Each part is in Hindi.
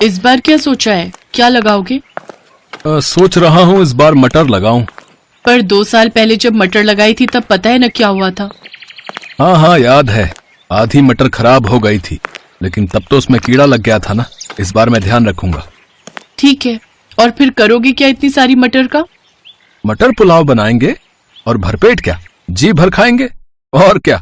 इस बार क्या सोचा है, क्या लगाओगे? सोच रहा हूँ इस बार मटर लगाऊं। पर 2 साल पहले जब मटर लगाई थी तब पता है ना क्या हुआ था। हाँ हाँ याद है, आधी मटर खराब हो गई थी, लेकिन तब तो उसमें कीड़ा लग गया था ना। इस बार मैं ध्यान रखूंगा। ठीक है, और फिर करोगे क्या इतनी सारी मटर का? मटर पुलाव बनाएंगे और भरपेट क्या, जी भर खाएंगे और क्या।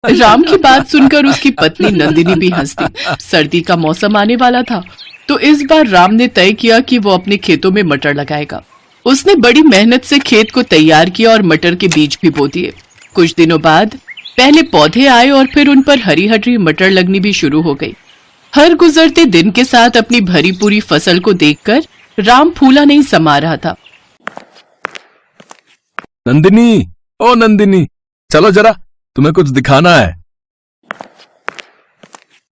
राम की बात सुनकर उसकी पत्नी नंदिनी भी हंस दी। सर्दी का मौसम आने वाला था, तो इस बार राम ने तय किया कि वो अपने खेतों में मटर लगाएगा। उसने बड़ी मेहनत से खेत को तैयार किया और मटर के बीज भी बो दिए। कुछ दिनों बाद पहले पौधे आए और फिर उन पर हरी हरी मटर लगनी भी शुरू हो गई। हर गुजरते दिन के साथ अपनी भरी पूरी फसल को देखकर राम फूला नहीं समा रहा था। नंदिनी, ओ नंदिनी, चलो जरा, तुम्हें कुछ दिखाना है।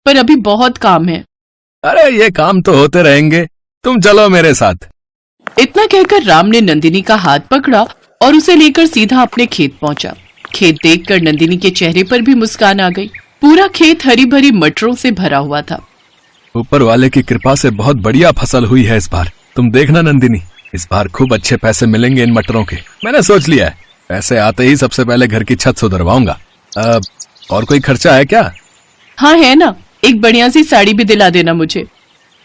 पर अभी बहुत काम है। अरे ये काम तो होते रहेंगे, तुम चलो मेरे साथ। इतना कहकर राम ने नंदिनी का हाथ पकड़ा और उसे लेकर सीधा अपने खेत पहुंचा। खेत देखकर नंदिनी के चेहरे पर भी मुस्कान आ गई। पूरा खेत हरी भरी मटरों से भरा हुआ था। ऊपर वाले की कृपा से बहुत बढ़िया फसल हुई है इस बार। तुम देखना नंदिनी, इस बार खूब अच्छे पैसे मिलेंगे इन मटरों के। मैंने सोच लिया है, पैसे आते ही सबसे पहले घर की छत सुधरवाऊंगा। और कोई खर्चा है क्या? हाँ है ना, एक बढ़िया सी साड़ी भी दिला देना मुझे।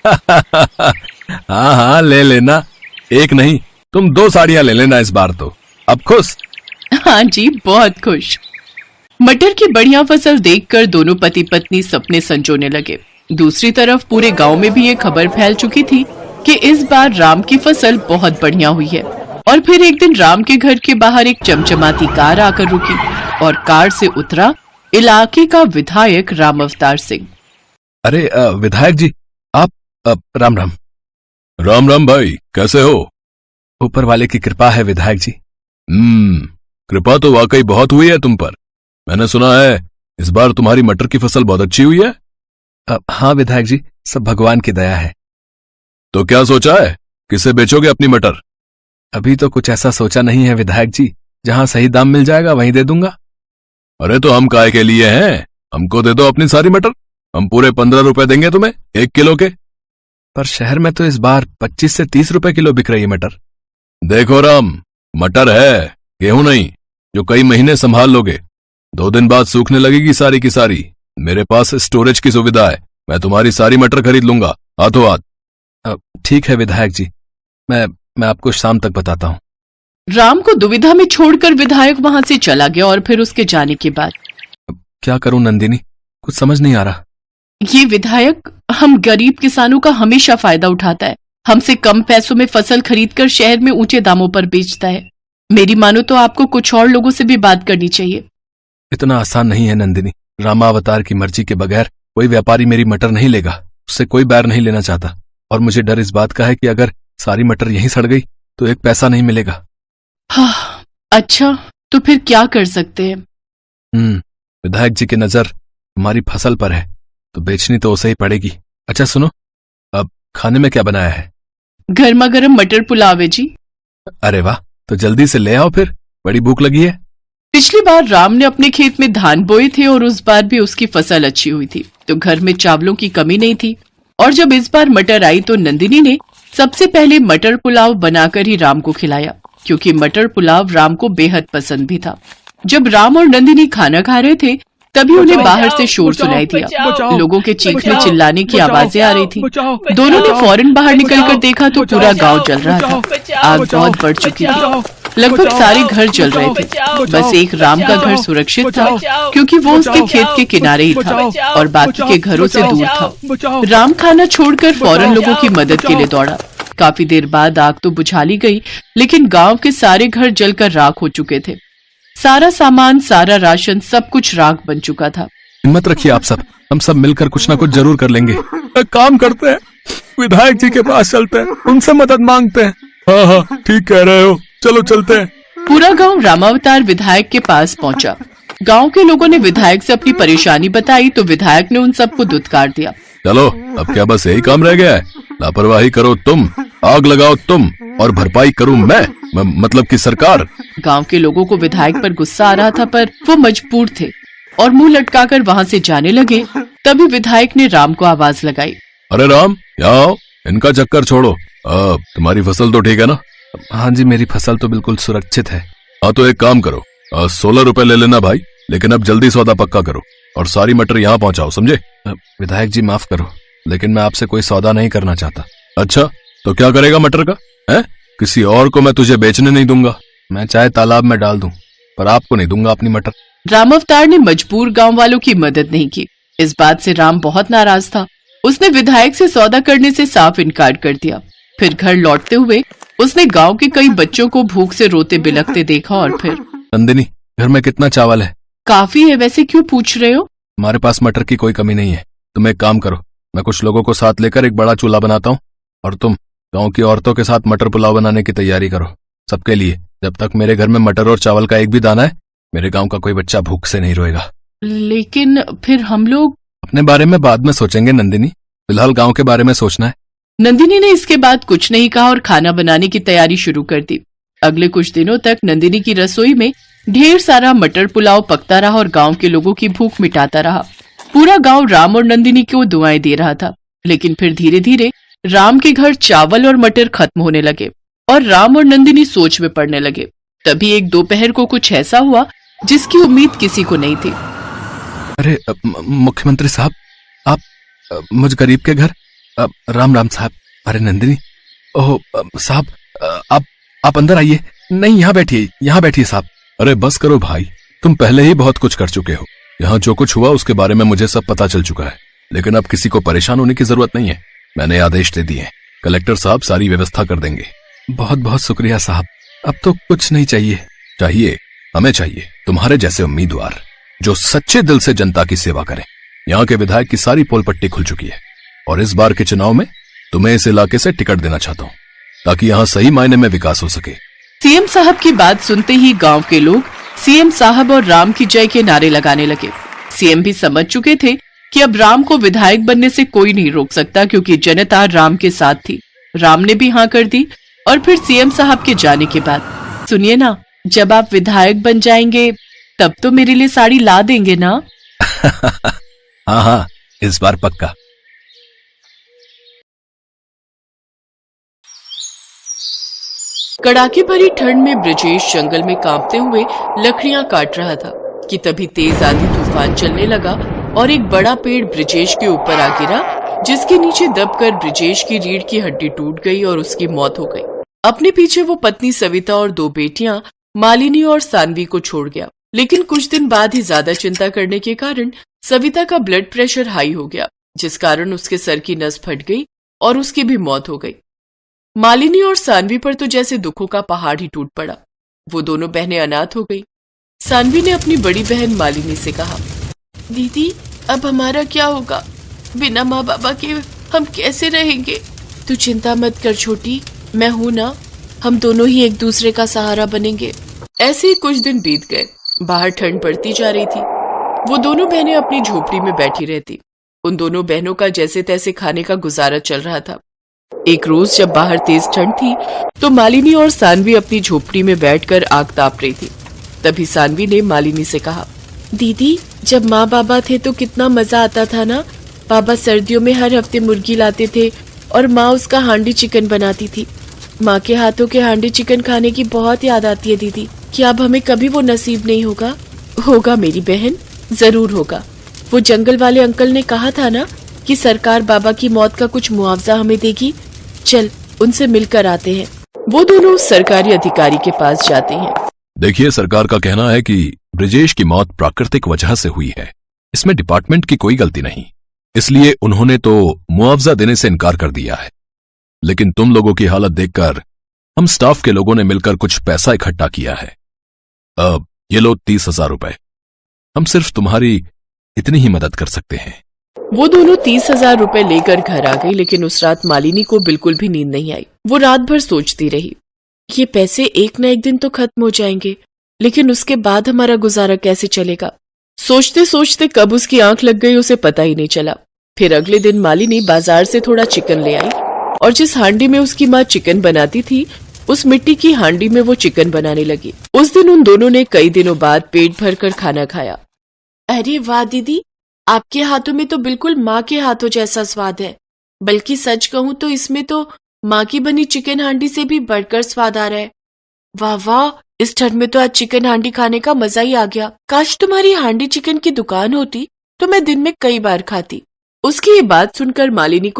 हाँ हाँ ले लेना, एक नहीं तुम 2 साड़ियां ले लेना इस बार तो। अब खुश? हाँ जी, बहुत खुश। मटर की बढ़िया फसल देखकर दोनों पति पत्नी सपने संजोने लगे। दूसरी तरफ पूरे गांव में भी ये खबर फैल चुकी थी कि इस बार राम की फसल बहुत बढ़िया हुई है। और फिर एक दिन राम के घर के बाहर एक चमचमाती कार आकर रुकी और कार से उतरा इलाके का विधायक राम अवतार सिंह। अरे विधायक जी, आप राम राम। राम राम भाई, कैसे हो? ऊपर वाले की कृपा है विधायक जी। कृपा तो वाकई बहुत हुई है तुम पर। मैंने सुना है इस बार तुम्हारी मटर की फसल बहुत अच्छी हुई है। हाँ विधायक जी, सब भगवान की दया है। तो क्या सोचा है, किसे बेचोगे अपनी मटर? अभी तो कुछ ऐसा सोचा नहीं है विधायक जी, जहां सही दाम मिल जाएगा वहीं दे दूंगा। अरे तो हम काहे के लिए हैं, हमको दे दो अपनी सारी मटर, हम पूरे 15 रुपए देंगे तुम्हें 1 किलो के। पर शहर में तो इस बार 25 से 30 रुपए किलो बिक रही है मटर। देखो राम, मटर है, गेहूं नहीं, जो कई महीने संभाल लोगे। 2 दिन बाद सूखने लगेगी सारी की सारी। मेरे पास स्टोरेज की सुविधा है, मैं तुम्हारी सारी मटर खरीद लूंगा हाथों हाथ। ठीक है विधायक जी, मैं आपको शाम तक बताता हूँ। राम को दुविधा में छोड़कर विधायक वहां से चला गया और फिर उसके जाने के बाद क्या करूं नंदिनी, कुछ समझ नहीं आ रहा। ये विधायक हम गरीब किसानों का हमेशा फायदा उठाता है। हमसे कम पैसों में फसल खरीदकर शहर में ऊंचे दामों पर बेचता है। मेरी मानो तो आपको कुछ और लोगों से भी बात करनी चाहिए। इतना आसान नहीं है नंदिनी, रामावतार की मर्जी के बगैर कोई व्यापारी मेरी मटर नहीं लेगा। उससे कोई बैर नहीं लेना चाहता, और मुझे डर इस बात का है कि अगर सारी मटर यहीं सड़ गई तो 1 पैसा नहीं मिलेगा। हाँ, अच्छा तो फिर क्या कर सकते हैं? विधायक जी की नजर हमारी फसल पर है, तो बेचनी तो उसे ही पड़ेगी। अच्छा सुनो, अब खाने में क्या बनाया है? गर्मा गर्म मटर पुलाव है जी। अरे वाह, तो जल्दी से ले आओ फिर, बड़ी भूख लगी है। पिछली बार राम ने अपने खेत में धान बोए थे और उस बार भी उसकी फसल अच्छी हुई थी, तो घर में चावलों की कमी नहीं थी। और जब इस बार मटर आई तो नंदिनी ने सबसे पहले मटर पुलाव बनाकर ही राम को खिलाया, क्योंकि मटर पुलाव राम को बेहद पसंद भी था। जब राम और नंदिनी खाना खा रहे थे तभी उन्हें बाहर से शोर सुनाई दिया। लोगों के चीखने चिल्लाने की आवाजें आ रही थी। दोनों ने फौरन बाहर निकलकर देखा तो पूरा गांव जल रहा था। आग बहुत बढ़ चुकी थी, लगभग सारे घर जल रहे थे। बस एक राम का घर सुरक्षित था, क्योंकि वो उसके खेत के किनारे ही था और बाकी के घरों से दूर था। राम खाना छोड़कर फौरन लोगों की मदद के लिए दौड़ा। काफी देर बाद आग तो बुझा ली गई, लेकिन गांव के सारे घर जलकर राख हो चुके थे। सारा सामान, सारा राशन, सब कुछ राख बन चुका था। हिम्मत रखिए आप सब, हम सब मिलकर कुछ ना कुछ जरूर कर लेंगे। एक काम करते हैं, विधायक जी के पास चलते हैं, उनसे मदद मांगते हैं। हाँ हाँ ठीक कह रहे हो, चलो चलते हैं। पूरा गांव रामावतार विधायक के पास पहुंचा। गांव के लोगों ने विधायक से अपनी परेशानी बताई तो विधायक ने उन सबको दुत्कार दिया। चलो अब क्या बस यही काम रह गया है? लापरवाही करो तुम, आग लगाओ तुम, और भरपाई करूं मैं, मतलब कि सरकार। गांव के लोगों को विधायक पर गुस्सा आ रहा था, पर वो मजबूर थे। और मुंह लटकाकर वहां से जाने लगे। तभी विधायक ने राम को आवाज लगाई। अरे राम, यहाँ आओ, इनका चक्कर छोड़ो। तुम्हारी फसल तो ठीक है ना? हाँ जी, मेरी फसल तो बिल्कुल सुरक्षित है। हाँ तो एक काम करो, 16 रुपए ले लेना भाई, लेकिन अब जल्दी सौदा पक्का करो और सारी मटर यहाँ पहुँचाओ, समझे? विधायक जी माफ करो, लेकिन मैं आपसे कोई सौदा नहीं करना चाहता। अच्छा, तो क्या करेगा मटर का? है किसी और को मैं तुझे बेचने नहीं दूंगा। मैं चाहे तालाब में डाल दूं, पर आपको नहीं दूंगा अपनी मटर। राम अवतार ने मजबूर गांव वालों की मदद नहीं की। इस बात से राम बहुत नाराज था। उसने विधायक से सौदा करने से साफ इनकार कर दिया। फिर घर लौटते हुए उसने गांव के कई बच्चों को भूख से रोते बिलखते देखा और फिर, नंदिनी, घर में कितना चावल है? काफी है, वैसे क्यों पूछ रहे हो? हमारे पास मटर की कोई कमी नहीं है। तुम एक काम करो, मैं कुछ लोगों को साथ लेकर एक बड़ा चूल्हा बनाता हूँ और तुम गांव की औरतों के साथ मटर पुलाव बनाने की तैयारी करो सबके लिए। जब तक मेरे घर में मटर और चावल का एक भी दाना है, मेरे गांव का कोई बच्चा भूख से नहीं रोएगा। लेकिन फिर हम लोग? अपने बारे में बाद में सोचेंगे नंदिनी, फिलहाल गांव के बारे में सोचना है। नंदिनी ने इसके बाद कुछ नहीं कहा और खाना बनाने की तैयारी शुरू कर दी। अगले कुछ दिनों तक नंदिनी की रसोई में ढेर सारा मटर पुलाव पकता रहा और गांव के लोगों की भूख मिटाता रहा। पूरा गांव राम और नंदिनी को दुआएं दे रहा था। लेकिन फिर धीरे धीरे राम के घर चावल और मटर खत्म होने लगे और राम और नंदिनी सोच में पड़ने लगे। तभी एक दोपहर को कुछ ऐसा हुआ जिसकी उम्मीद किसी को नहीं थी। अरे मुख्यमंत्री साहब, आप मुझ गरीब के घर। राम राम साहब। अरे नंदिनी, ओह साहब, आप अंदर आइए। नहीं, यहाँ बैठिए साहब। अरे बस करो भाई, तुम पहले ही बहुत कुछ कर चुके हो। यहाँ जो कुछ हुआ उसके बारे में मुझे सब पता चल चुका है, लेकिन अब किसी को परेशान होने की जरूरत नहीं है। मैंने आदेश दे दिए, कलेक्टर साहब सारी व्यवस्था कर देंगे। बहुत बहुत शुक्रिया साहब, अब तो कुछ नहीं चाहिए। हमें चाहिए तुम्हारे जैसे उम्मीदवार जो सच्चे दिल से जनता की सेवा करें। यहाँ के विधायक की सारी पोल पट्टी खुल चुकी है और इस बार के चुनाव में तुम्हें इस इलाके से टिकट देना चाहता हूँ ताकि यहाँ सही मायने में विकास हो सके। सीएम साहब की बात सुनते ही गांव के लोग सीएम साहब और राम की जय के नारे लगाने लगे। सीएम भी समझ चुके थे कि अब राम को विधायक बनने से कोई नहीं रोक सकता, क्योंकि जनता राम के साथ थी। राम ने भी हाँ कर दी और फिर सीएम साहब के जाने के बाद, सुनिए ना, जब आप विधायक बन जाएंगे तब तो मेरे लिए साड़ी ला देंगे ना? हाँ, इस बार पक्का। कड़ाके भरी ठंड में ब्रजेश जंगल में कांपते हुए लकड़ियां काट रहा था कि तभी तेज आंधी तूफान चलने लगा और एक बड़ा पेड़ ब्रजेश के ऊपर आ गिरा, जिसके नीचे दबकर ब्रजेश की रीढ़ की हड्डी टूट गई और उसकी मौत हो गई। अपने पीछे वो पत्नी सविता और 2 बेटियां मालिनी और सानवी को छोड़ गया। लेकिन कुछ दिन बाद ही ज्यादा चिंता करने के कारण सविता का ब्लड प्रेशर हाई हो गया, जिस कारण उसके सर की नस फट गई और उसकी भी मौत हो गई। मालिनी और सानवी पर तो जैसे दुखों का पहाड़ ही टूट पड़ा। वो दोनों बहनें अनाथ हो गई। सानवी ने अपनी बड़ी बहन मालिनी से कहा, दीदी अब हमारा क्या होगा? बिना माँ बाबा के हम कैसे रहेंगे? तू चिंता मत कर छोटी, मैं हूं ना, हम दोनों ही एक दूसरे का सहारा बनेंगे। ऐसे ही कुछ दिन बीत गए। बाहर ठंड पड़ती जा रही थी। वो दोनों बहनें अपनी झोपड़ी में बैठी रहती। उन दोनों बहनों का जैसे तैसे खाने का गुजारा चल रहा था। एक रोज जब बाहर तेज ठंड थी तो मालिनी और सानवी अपनी झोपड़ी में बैठकर आग ताप रही थी। तभी सानवी ने मालिनी से कहा, दीदी जब माँ बाबा थे तो कितना मजा आता था ना। पापा सर्दियों में हर हफ्ते मुर्गी लाते थे और माँ उसका हांडी चिकन बनाती थी। माँ के हाथों के हांडी चिकन खाने की बहुत याद आती है दीदी। क्या अब हमें कभी वो नसीब नहीं होगा? होगा मेरी बहन, जरूर होगा। वो जंगल वाले अंकल ने कहा था ना कि सरकार बाबा की मौत का कुछ मुआवजा हमें देगी। चल उनसे मिलकर आते हैं। वो दोनों सरकारी अधिकारी के पास जाते हैं। देखिए, सरकार का कहना है कि ब्रजेश की मौत प्राकृतिक वजह से हुई है, इसमें डिपार्टमेंट की कोई गलती नहीं, इसलिए उन्होंने तो मुआवजा देने से इनकार कर दिया है। लेकिन तुम लोगों की हालत देखकर हम स्टाफ के लोगों ने मिलकर कुछ पैसा इकट्ठा किया है। अब ये लो 30,000 रुपए। हम सिर्फ तुम्हारी इतनी ही मदद कर सकते हैं। वो दोनों 30,000 रुपए लेकर घर आ गई। लेकिन उस रात मालिनी को बिल्कुल भी नींद नहीं आई। वो रात भर सोचती रही, ये पैसे एक न एक दिन तो खत्म हो जाएंगे, लेकिन उसके बाद हमारा गुजारा कैसे चलेगा? सोचते सोचते कब उसकी आंख लग गई उसे पता ही नहीं चला। फिर अगले दिन मालिनी बाजार से थोड़ा चिकन ले आई और जिस हांडी में उसकी माँ चिकन बनाती थी उस मिट्टी की हांडी में वो चिकन बनाने लगी। उस दिन उन दोनों ने कई दिनों बाद पेट भर कर खाना खाया। अरे वाह दीदी, आपके हाथों में तो बिल्कुल माँ के हाथों जैसा स्वाद है। बल्कि सच कहूँ तो इसमें तो माँ की बनी चिकन हांडी से भी बढ़कर स्वाद आ रहा है। वाह वाह, इस ठंड में तो आज चिकन हांडी खाने का मजा ही आ गया। काश तुम्हारी हांडी चिकन की दुकान होती तो मैं दिन में कई बार खाती। उसकी ये बात सुनकर मालिनी को